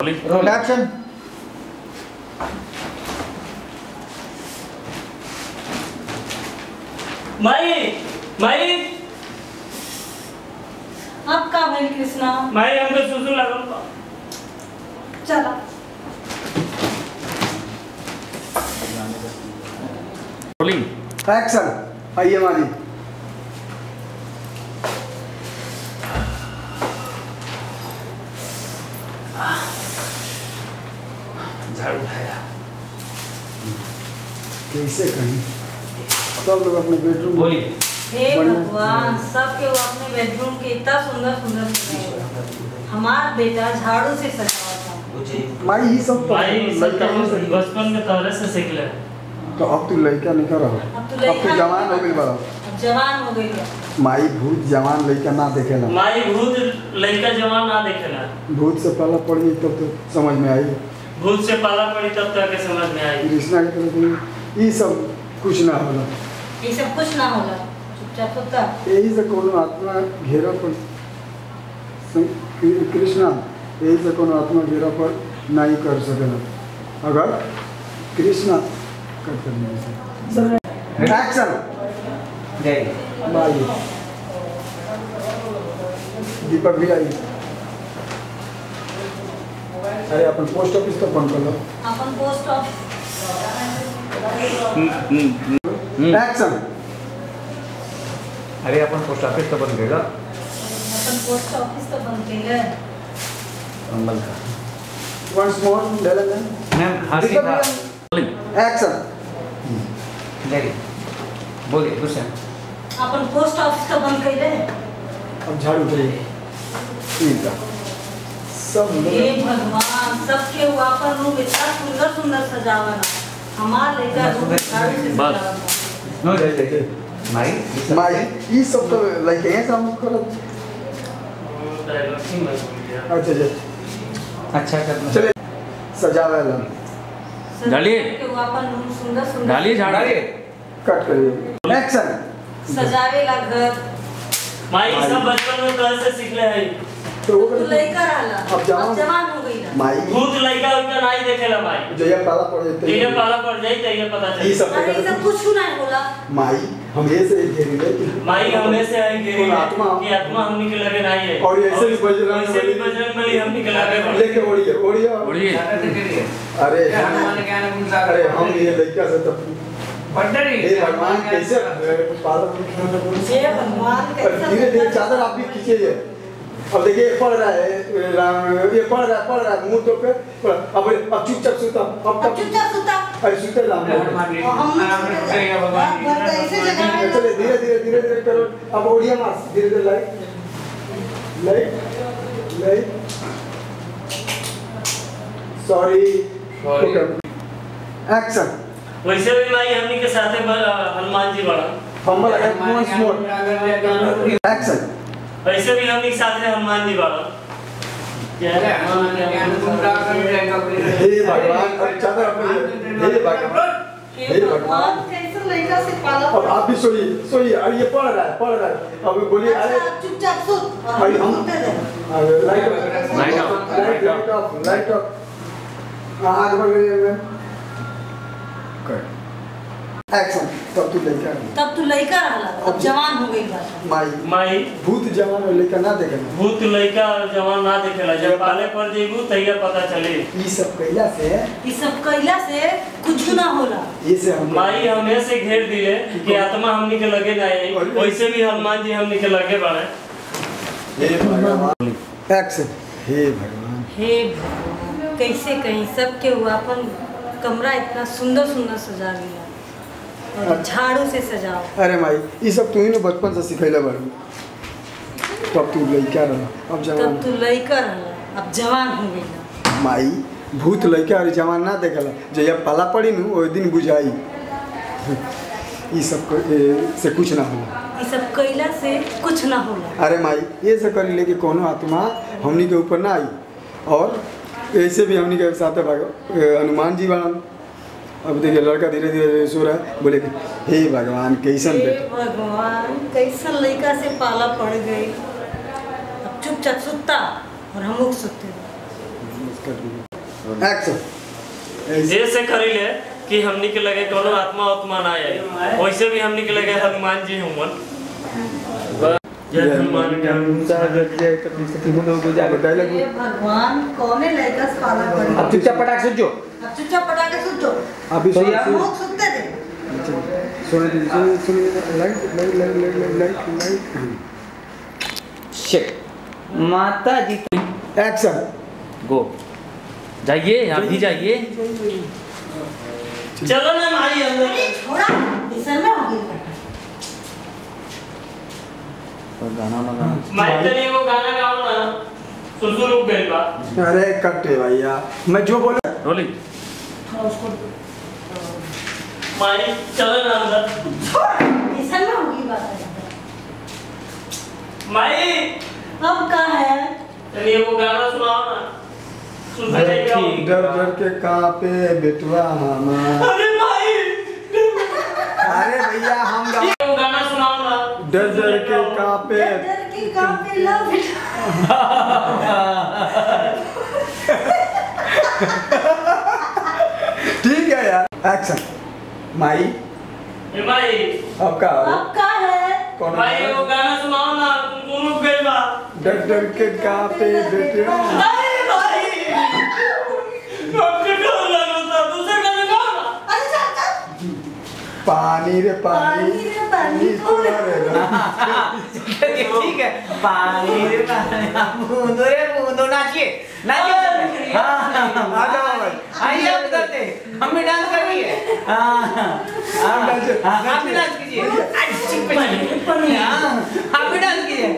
Roll action. माई माई अब का भाई कृष्णा माई हमको सुसु लागल बा। चला रोलिंग एक्शन। आइए माजी। झाड़ू उठाया कैसे कहीं सब लोग अपने बेडरूम बोलिए। हे भगवान सबके वो अपने बेडरूम के इतना सुंदर सुंदर सजाए। हमारा बेटा झाड़ू से सजावा था। माई ही सब तो भाई लड़का ही सही। बचपन में तोरे से सीख ले। तो अब तू लड़का नहीं कर रहा। अब अब तू जवान हो गई बड़ा। अब जवान हो गई है। माई भूत जवान लड़का ना देखेला। माई भूत लड़का जवान ना देखेला। भूत से पहला पढ़ी तब तो समझ में आई। भूत से पाला पड़ी तब तक समझ में आई। कृष्णा की तरफ ये सब कुछ ना होला। ये सब कुछ ना होला। चुपचाप होता। यही से कोनो आत्मा घेरा पर कृष्णा यही से कोनो आत्मा घेरा पर नहीं कर सकेला अगर कृष्णा करते नहीं। एक्शन। माई दीपक भी आई। अरे अपन पोस्ट ऑफिस तो बंद कर लो। अपन पोस्ट ऑफिस एक्शन। अरे अपन पोस्ट ऑफिस तो बंद करेगा। अपन पोस्ट ऑफिस तो बंद केले। मंगल का वंस मोर लेलन मैम हंसी था। एक्शन। नहीं बोलिए दूसरा। अपन पोस्ट ऑफिस तो बंद केले। अब झाड़ू चाहिए ठीक है सब हे भगवान सबके वो अपन रूम इतना सुंदर सुंदर सजावा ना। हमार लेकर रूम झाड़ू से सजावा था। नो देखिए माई माई ये सब तो लाइक है काम करत। अच्छा अच्छा करना चले सजावेला डालिए। के वो अपन रूम सुंदर सुंदर डालिए झाड़ डालिए। कट करिए। एक्शन। सजावेला घर। माई सब बचपन में तोरे से सीख ले है। तो वो तू लड़का रहला। अब जवान हो गई ना। माई भूत लड़का उनका नहीं देखेला माई। जो ये पाला पड़ जाते ये पाला पड़ जाई त ये पता ये चली। सब अरे सब कुछ नहीं होला। माई हम ये से घेरी ले माई हमने से आई गिरी आत्मा कि आत्मा हमनी के लगे नहीं है। और ऐसे भी बजरंग बली हमनी के लगे बा। लेके ओढ़िए ओढ़िए बोलिए। अरे अरे हम ये लड़का से तब हे भगवान कैसे पालक हे भगवान कैसा धीरे धीरे चादर आप भी खींचिए। अब देखिए पड़ रहा है ये पड़ रहा है मुंह तो पे अब चुपचाप सूता अब चुपचाप सुता। अरे सूते ला चले धीरे धीरे करो। अब ओढ़िया मार धीरे धीरे लाइट सॉरी एक्शन। वैसे भी माई हमनी के साथे हनुमान जी बड़ा। Fumble once more action. वैसे भी हमनी के साथे हनुमान जी बड़ा। हे भगवान अब चादर अपने हे भगवान हे भगवान कैसा लड़का से पाला। अब आप भी सोइए अरे ये पड़ रहा है अब बोलिए अरे चुपचाप सुत। भाई हम हम लाइट ऑफ आग बढ़ गई है कर एक्शन। तब तू लड़का रहला। अब जवान हो गई बा। माई भूत जवान और लड़का ना देखे भूत लड़का जवान ना देखेला। जब पाले पड़ जेबू तैया पता चले। ये सब कैला से कुछ ना होला। ये से हम माई हमें से घेर दिए कि आत्मा हमनी के लगे नहीं। वैसे भी हनुमान जी हमनी के लगे बड़े। हे भगवान एक्शन। हे भगवान कैसे कहीं सबके वो अपन कमरा इतना सुंदर सुंदर सजा लिया और झाड़ू से सजाओ। अरे माई ये सब तू ही ने बचपन से सिखैले बारू। तब तू लड़का रहा अब जवान। तब तू लड़का रहला अब जवान हो गई ना। माई भूत लड़का और जवान ना देखेला जब पाला पड़ी नु ओइ दिन बुझाई। ये सब से कुछ ना होला। ये सब कैला से कुछ ना होला। अरे माई ये से करी लेके कोनो आत्मा हमनी के ऊपर ना आई। और ऐसे भी हमनी के साथ हनुमान जी बाण। अब देखिए लड़का धीरे धीरे सो रहा है। बोले कि हे भगवान कैसन बेटा। भगवान कैसन लड़का से पाला पड़ गई। अब चुपचाप सुता और हम लोग सोते। एक्शन जैसे करिले कि हमनी के लगे कोनो आत्मा आत्मा ना आए वैसे भी हमनी के लगे हनुमान जी हुमन जय हनुमान ज्ञान सागर जय कपि सखी बोलो को जाके डायलॉग ये भगवान कौने लड़का से पाला करी अब चुपचाप पटाख सुझो अब चुपचाप पटाखे सुझो अभी लोग सुनते थे सुन लाइट शिट माता जी एक्शन गो जाइए आप भी जाइए चलो ना माई अंदर अरे छोड़ा इधर में हो गई और गाना लगा माई तनी वो गाना गाओ ना सुसु रुक गइल बा अरे कट्टे भैया मैं जो बोलूं रोलिंग उसको माई चलो ना अंदर इधर में हो गई बात माई अब का है तनी वो गाना सुनाओ ना सुन डर जाएगा डर के कांपे बेटवा हमार अरे माई अरे भैया हम वो गाना सुनाओ ना डर डर के कांपे डर की कांपे लव ठीक है यार एक्शन माई ए माई अब का अब का है कौन माई वो गाना सुनाओ ना तुम रुक गइल बा डर डर के कांपे बेटवा अरे माई आपके डर लगा था दूसरा गाना गाओ ना अरे चल चल पानी रे पानी पानी रे पानी कौन रे ठीक है पानी रे पानी बूंदो रे बूंदो नाचिए नाचिए हाँ आ जाओ भाई आइए आप करते हम भी डांस करेंगे हाँ आप डांस आप भी डांस कीजिए आप भी डांस कीजिए